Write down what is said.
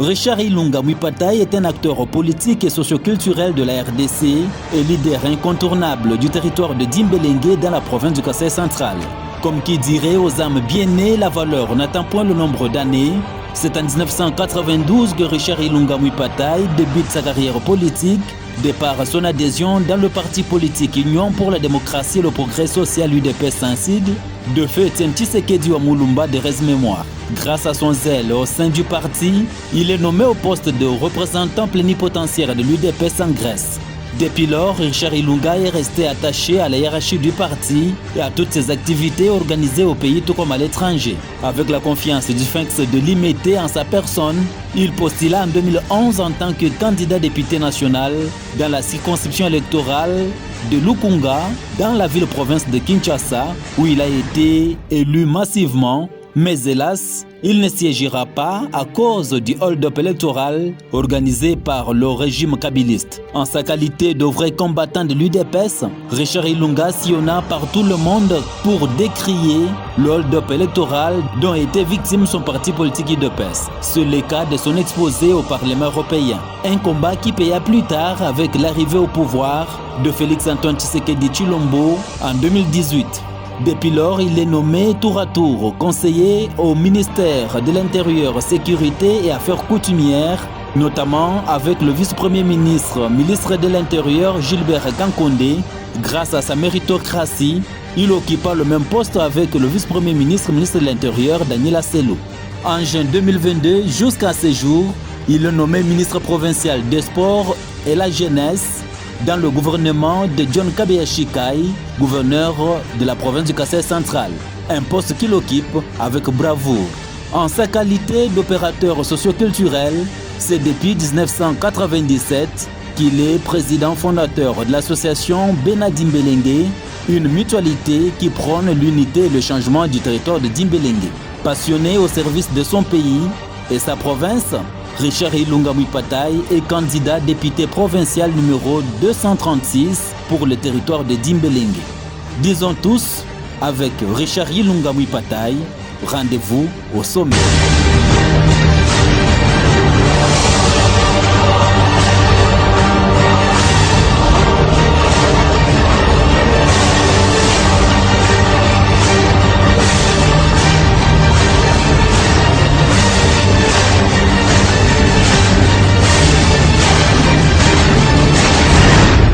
Richard Ilunga Mwipatai est un acteur politique et socioculturel de la RDC et leader incontournable du territoire de Dimbélengue dans la province du Kasaï central. Comme qui dirait aux âmes bien nées, la valeur n'atteint point le nombre d'années. C'est en 1992 que Richard Ilunga Mwipatai débute sa carrière politique, de par son adhésion dans le parti politique Union pour la démocratie et le progrès social UDPS sans sigle, de feu Etienne Tshisekedi Wamulumba de Reste-Mémoire. Grâce à son zèle au sein du parti, il est nommé au poste de représentant plénipotentiaire de l'UDPS en Grèce. Depuis lors, Richard Ilunga est resté attaché à la hiérarchie du parti et à toutes ses activités organisées au pays tout comme à l'étranger. Avec la confiance du Sphinx de Limete en sa personne, il postula en 2011 en tant que candidat député national dans la circonscription électorale de Lukunga, dans la ville-province de Kinshasa, où il a été élu massivement. Mais hélas, il ne siégera pas à cause du hold-up électoral organisé par le régime kabiliste. En sa qualité de vrai combattant de l'UDPS, Richard Ilunga sillonna par tout le monde pour décrier le hold-up électoral dont était victime son parti politique UDPS. C'est le cas de son exposé au Parlement européen. Un combat qui paya plus tard avec l'arrivée au pouvoir de Félix Antoine Tshisekedi Tshilombo en 2018. Depuis lors, il est nommé tour à tour conseiller au ministère de l'Intérieur, Sécurité et Affaires coutumières, notamment avec le vice-premier ministre de l'Intérieur Gilbert Kankonde. Grâce à sa méritocratie, il occupa le même poste avec le vice-premier ministre de l'Intérieur Daniel Asselo. En juin 2022, jusqu'à ce jour, il est nommé ministre provincial des Sports et la Jeunesse dans le gouvernement de John Kabeya Shikai, gouverneur de la province du Kasaï central, un poste qu'il occupe avec bravoure. En sa qualité d'opérateur socioculturel, c'est depuis 1997 qu'il est président fondateur de l'association Bena Dimbélengue, une mutualité qui prône l'unité et le changement du territoire de Dimbélengue. Passionné au service de son pays et sa province, Richard Ilunga Mwipatai est candidat député provincial numéro 236 pour le territoire de Dimbélengue. Disons tous, avec Richard Ilunga Mwipatai, rendez-vous au sommet.